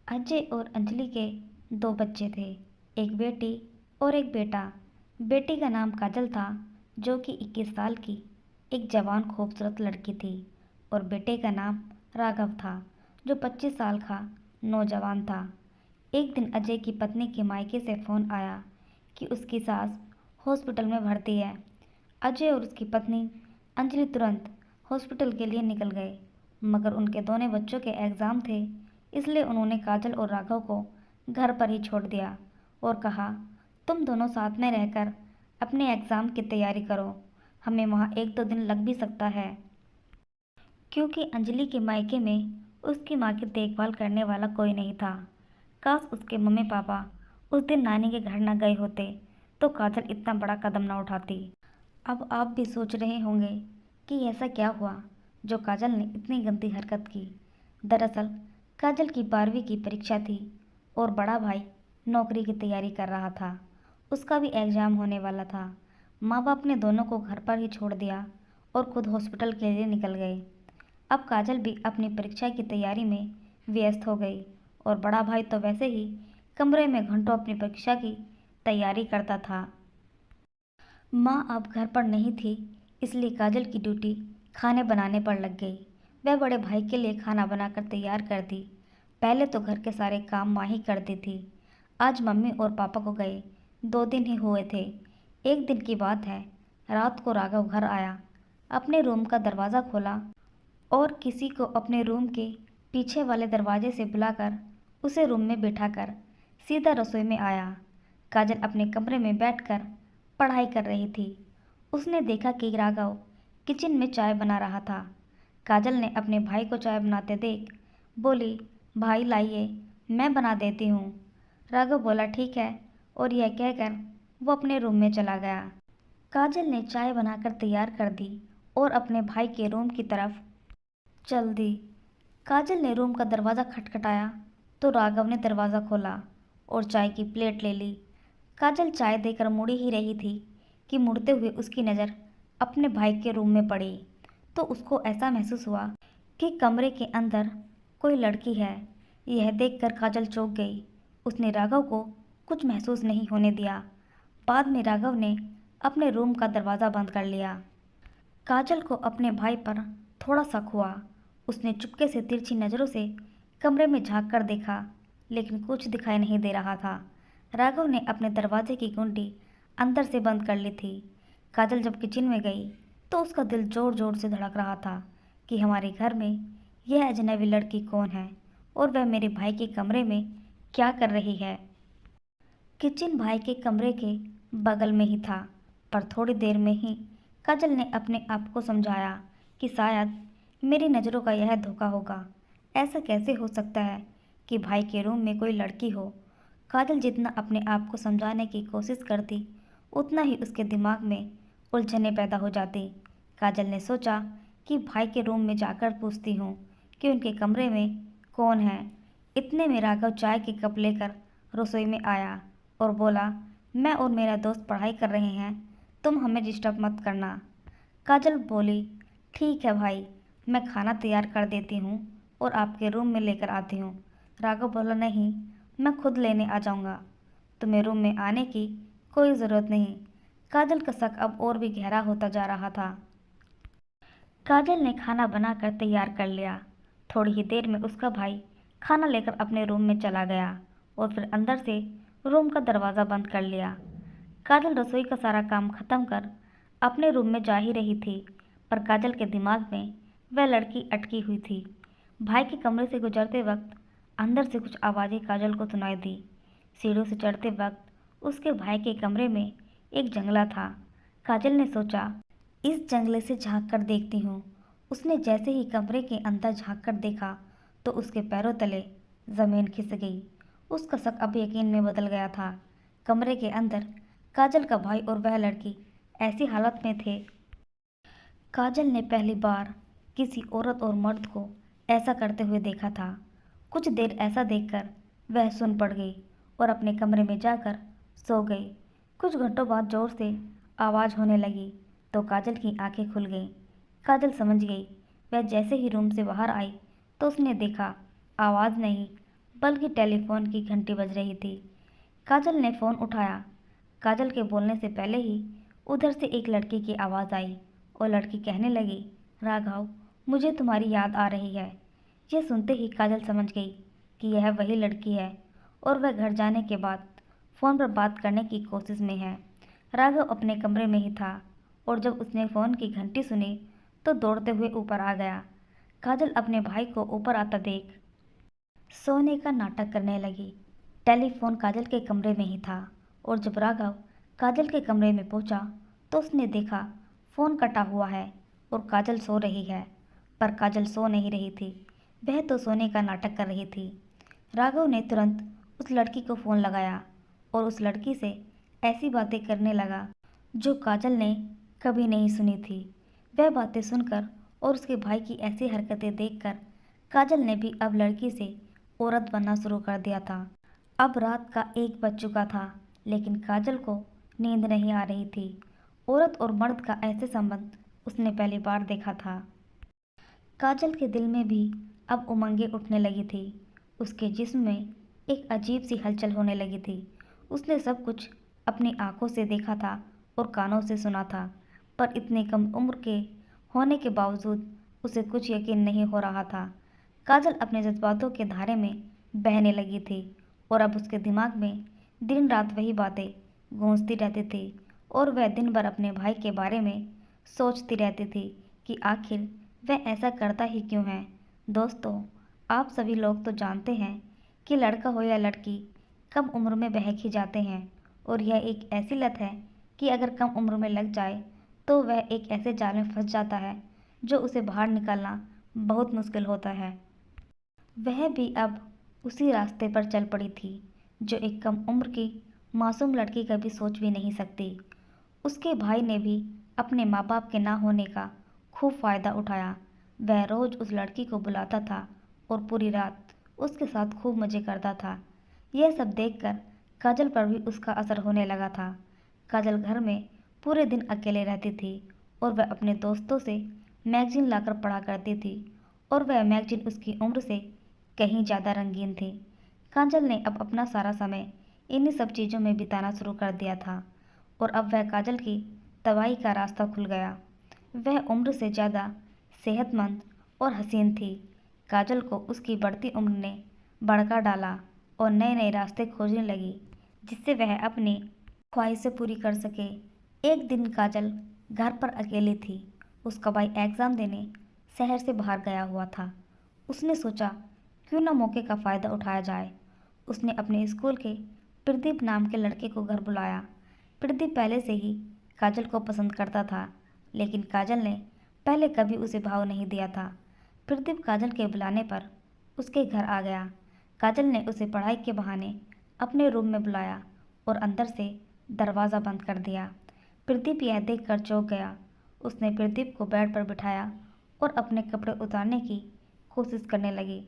अजय और अंजलि के दो बच्चे थे, एक बेटी और एक बेटा। बेटी का नाम काजल था, जो कि 21 साल की एक जवान खूबसूरत लड़की थी, और बेटे का नाम राघव था, जो 25 साल का नौजवान था। एक दिन अजय की पत्नी के मायके से फ़ोन आया कि उसकी सास हॉस्पिटल में भर्ती है। अजय और उसकी पत्नी अंजलि तुरंत हॉस्पिटल के लिए निकल गए, मगर उनके दोनों बच्चों के एग्ज़ाम थे, इसलिए उन्होंने काजल और राघव को घर पर ही छोड़ दिया और कहा, तुम दोनों साथ में रहकर अपने एग्ज़ाम की तैयारी करो, हमें वहाँ 1-2 दिन लग भी सकता है। क्योंकि अंजलि के मायके में उसकी माँ की देखभाल करने वाला कोई नहीं था। काश उसके मम्मी पापा उस दिन नानी के घर न गए होते तो काजल इतना बड़ा कदम न उठाती। अब आप भी सोच रहे होंगे कि ऐसा क्या हुआ जो काजल ने इतनी गंदी हरकत की। दरअसल काजल की 12वीं की परीक्षा थी और बड़ा भाई नौकरी की तैयारी कर रहा था। उसका भी एग्ज़ाम होने वाला था। माँ बाप ने दोनों को घर पर ही छोड़ दिया और खुद हॉस्पिटल के लिए निकल गए। अब काजल भी अपनी परीक्षा की तैयारी में व्यस्त हो गई और बड़ा भाई तो वैसे ही कमरे में घंटों अपनी परीक्षा की तैयारी करता था। माँ अब घर पर नहीं थी, इसलिए काजल की ड्यूटी खाने बनाने पर लग गई। वह बड़े भाई के लिए खाना बनाकर तैयार कर दी। पहले तो घर के सारे काम माँ ही करती थी। आज मम्मी और पापा को गए 2 दिन ही हुए थे। एक दिन की बात है, रात को राघव घर आया, अपने रूम का दरवाज़ा खोला और किसी को अपने रूम के पीछे वाले दरवाजे से बुलाकर उसे रूम में बिठाकर सीधा रसोई में आया। काजल अपने कमरे में बैठकर पढ़ाई कर रही थी। उसने देखा कि राघव किचन में चाय बना रहा था। काजल ने अपने भाई को चाय बनाते देख बोली, भाई लाइए, मैं बना देती हूँ। राघव बोला ठीक है, और यह कहकर वो अपने रूम में चला गया। काजल ने चाय बनाकर तैयार कर दी और अपने भाई के रूम की तरफ चल दी। काजल ने रूम का दरवाज़ा खटखटाया तो राघव ने दरवाज़ा खोला और चाय की प्लेट ले ली। काजल चाय देकर मुड़ी ही रही थी कि मुड़ते हुए उसकी नज़र अपने भाई के रूम में पड़ी, तो उसको ऐसा महसूस हुआ कि कमरे के अंदर कोई लड़की है। यह देखकर काजल चौंक गई। उसने राघव को कुछ महसूस नहीं होने दिया। बाद में राघव ने अपने रूम का दरवाज़ा बंद कर लिया। काजल को अपने भाई पर थोड़ा शक हुआ। उसने चुपके से तिरछी नज़रों से कमरे में झांक कर देखा, लेकिन कुछ दिखाई नहीं दे रहा था। राघव ने अपने दरवाजे की कुंडी अंदर से बंद कर ली थी। काजल जब किचन में गई तो उसका दिल ज़ोर ज़ोर से धड़क रहा था कि हमारे घर में यह अजनबी लड़की कौन है और वह मेरे भाई के कमरे में क्या कर रही है। किचन भाई के कमरे के बगल में ही था, पर थोड़ी देर में ही काजल ने अपने आप को समझाया कि शायद मेरी नज़रों का यह धोखा होगा। ऐसा कैसे हो सकता है कि भाई के रूम में कोई लड़की हो। काजल जितना अपने आप को समझाने की कोशिश करती, उतना ही उसके दिमाग में उलझनें पैदा हो जाती। काजल ने सोचा कि भाई के रूम में जाकर पूछती हूँ कि उनके कमरे में कौन है। इतने में राघव चाय के कप लेकर रसोई में आया और बोला, मैं और मेरा दोस्त पढ़ाई कर रहे हैं, तुम हमें डिस्टर्ब मत करना। काजल बोली, ठीक है भाई, मैं खाना तैयार कर देती हूँ और आपके रूम में लेकर आती हूँ। राघव बोला, नहीं, मैं खुद लेने आ जाऊँगा, तुम्हें रूम में आने की कोई ज़रूरत नहीं। काजल का शक अब और भी गहरा होता जा रहा था। काजल ने खाना बनाकर तैयार कर लिया। थोड़ी ही देर में उसका भाई खाना लेकर अपने रूम में चला गया और फिर अंदर से रूम का दरवाज़ा बंद कर लिया। काजल रसोई का सारा काम खत्म कर अपने रूम में जा ही रही थी, पर काजल के दिमाग में वह लड़की अटकी हुई थी। भाई के कमरे से गुजरते वक्त अंदर से कुछ आवाज़ें काजल को सुनाई दी। सीढ़ियों से चढ़ते वक्त उसके भाई के कमरे में एक जंगला था। काजल ने सोचा, इस जंगले से झांक कर देखती हूँ। उसने जैसे ही कमरे के अंदर झांक कर देखा तो उसके पैरों तले ज़मीन खिसक गई। उसका शक अब यकीन में बदल गया था। कमरे के अंदर काजल का भाई और वह लड़की ऐसी हालत में थे। काजल ने पहली बार किसी औरत और मर्द को ऐसा करते हुए देखा था। कुछ देर ऐसा देखकर वह सुन पड़ गई और अपने कमरे में जाकर सो गई। कुछ घंटों बाद जोर से आवाज़ होने लगी तो काजल की आंखें खुल गईं। काजल समझ गई। वह जैसे ही रूम से बाहर आई तो उसने देखा, आवाज़ नहीं बल्कि टेलीफोन की घंटी बज रही थी। काजल ने फ़ोन उठाया। काजल के बोलने से पहले ही उधर से एक लड़की की आवाज़ आई और लड़की कहने लगी, राघव, मुझे तुम्हारी याद आ रही है। यह सुनते ही काजल समझ गई कि यह वही लड़की है और वह घर जाने के बाद फ़ोन पर बात करने की कोशिश में है। राघव अपने कमरे में ही था और जब उसने फ़ोन की घंटी सुनी तो दौड़ते हुए ऊपर आ गया। काजल अपने भाई को ऊपर आता देख सोने का नाटक करने लगी। टेलीफोन काजल के कमरे में ही था और जब राघव काजल के कमरे में पहुंचा तो उसने देखा फ़ोन कटा हुआ है और काजल सो रही है। पर काजल सो नहीं रही थी, वह तो सोने का नाटक कर रही थी। राघव ने तुरंत उस लड़की को फ़ोन लगाया और उस लड़की से ऐसी बातें करने लगा जो काजल ने कभी नहीं सुनी थी। वह बातें सुनकर और उसके भाई की ऐसी हरकतें देखकर काजल ने भी अब लड़की से औरत बनना शुरू कर दिया था। अब रात का 1 बज चुका था, लेकिन काजल को नींद नहीं आ रही थी। औरत और मर्द का ऐसे संबंध उसने पहली बार देखा था। काजल के दिल में भी अब उमंगें उठने लगी थी। उसके जिस्म में एक अजीब सी हलचल होने लगी थी। उसने सब कुछ अपनी आंखों से देखा था और कानों से सुना था, पर इतनी कम उम्र के होने के बावजूद उसे कुछ यकीन नहीं हो रहा था। काजल अपने जज्बातों के धारे में बहने लगी थी और अब उसके दिमाग में दिन रात वही बातें गूंजती रहती थी और वह दिन भर अपने भाई के बारे में सोचती रहती थी कि आखिर वह ऐसा करता ही क्यों है। दोस्तों, आप सभी लोग तो जानते हैं कि लड़का हो या लड़की कम उम्र में बहक ही जाते हैं और यह एक ऐसी लत है कि अगर कम उम्र में लग जाए तो वह एक ऐसे जाल में फंस जाता है जो उसे बाहर निकालना बहुत मुश्किल होता है। वह भी अब उसी रास्ते पर चल पड़ी थी जो एक कम उम्र की मासूम लड़की कभी सोच भी नहीं सकती। उसके भाई ने भी अपने माँ बाप के ना होने का खूब फ़ायदा उठाया। वह रोज़ उस लड़की को बुलाता था और पूरी रात उसके साथ खूब मज़े करता था। यह सब देखकर काजल पर भी उसका असर होने लगा था। काजल घर में पूरे दिन अकेले रहती थी और वह अपने दोस्तों से मैगज़ीन लाकर पढ़ा करती थी और वह मैगज़ीन उसकी उम्र से कहीं ज़्यादा रंगीन थी। काजल ने अब अपना सारा समय इन्हीं सब चीज़ों में बिताना शुरू कर दिया था और अब वह काजल की तबाही का रास्ता खुल गया। वह उम्र से ज़्यादा सेहतमंद और हसीन थी। काजल को उसकी बढ़ती उम्र ने भड़का डाला और नए नए रास्ते खोजने लगी जिससे वह अपनी ख्वाहिशें पूरी कर सके। एक दिन काजल घर पर अकेली थी। उसका भाई एग्ज़ाम देने शहर से बाहर गया हुआ था। उसने सोचा क्यों ना मौके का फ़ायदा उठाया जाए। उसने अपने स्कूल के प्रदीप नाम के लड़के को घर बुलाया। प्रदीप पहले से ही काजल को पसंद करता था, लेकिन काजल ने पहले कभी उसे भाव नहीं दिया था। प्रदीप काजल के बुलाने पर उसके घर आ गया। काजल ने उसे पढ़ाई के बहाने अपने रूम में बुलाया और अंदर से दरवाज़ा बंद कर दिया। प्रदीप यह देखकर चौंक गया। उसने प्रदीप को बेड पर बिठाया और अपने कपड़े उतारने की कोशिश करने लगी।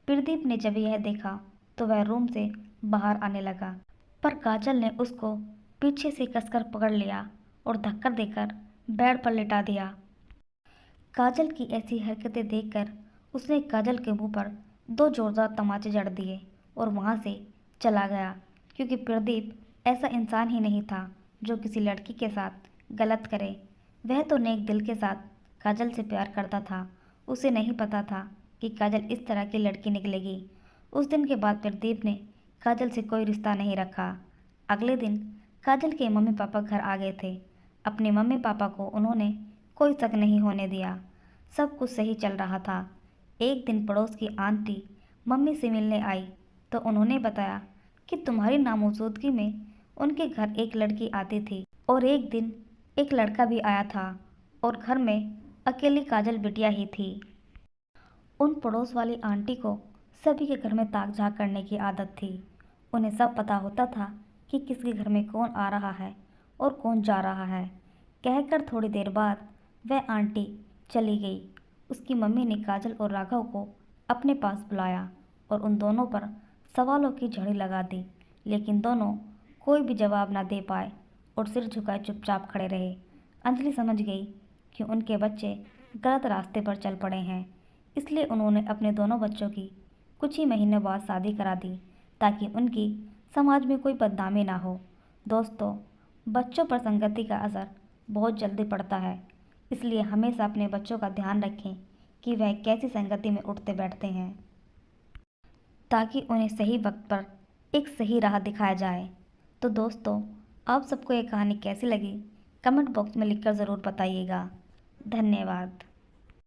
प्रदीप ने जब यह देखा तो वह रूम से बाहर आने लगा, पर काजल ने उसको पीछे से कसकर पकड़ लिया और धक्का देकर बेड पर लिटा दिया। काजल की ऐसी हरकतें देखकर उसने काजल के मुंह पर 2 जोरदार तमाचे जड़ दिए और वहां से चला गया, क्योंकि प्रदीप ऐसा इंसान ही नहीं था जो किसी लड़की के साथ गलत करे। वह तो नेक दिल के साथ काजल से प्यार करता था। उसे नहीं पता था कि काजल इस तरह की लड़की निकलेगी। उस दिन के बाद प्रदीप ने काजल से कोई रिश्ता नहीं रखा। अगले दिन काजल के मम्मी पापा घर आ गए थे। अपने मम्मी पापा को उन्होंने कोई शक नहीं होने दिया। सब कुछ सही चल रहा था। एक दिन पड़ोस की आंटी मम्मी से मिलने आई तो उन्होंने बताया कि तुम्हारी नामौजूदगी में उनके घर एक लड़की आती थी और एक दिन एक लड़का भी आया था और घर में अकेली काजल बिटिया ही थी। उन पड़ोस वाली आंटी को सभी के घर में ताक झाँक करने की आदत थी। उन्हें सब पता होता था कि किसके घर में कौन आ रहा है और कौन जा रहा है। कहकर थोड़ी देर बाद वह आंटी चली गई। उसकी मम्मी ने काजल और राघव को अपने पास बुलाया और उन दोनों पर सवालों की झड़ी लगा दी, लेकिन दोनों कोई भी जवाब ना दे पाए और सिर झुकाए चुपचाप खड़े रहे। अंजलि समझ गई कि उनके बच्चे गलत रास्ते पर चल पड़े हैं, इसलिए उन्होंने अपने दोनों बच्चों की कुछ ही महीनों बाद शादी करा दी ताकि उनकी समाज में कोई बदनामी ना हो। दोस्तों, बच्चों पर संगति का असर बहुत जल्दी पड़ता है, इसलिए हमेशा अपने बच्चों का ध्यान रखें कि वह कैसी संगति में उठते बैठते हैं, ताकि उन्हें सही वक्त पर एक सही राह दिखाया जाए। तो दोस्तों, आप सबको ये कहानी कैसी लगी, कमेंट बॉक्स में लिखकर ज़रूर बताइएगा। धन्यवाद।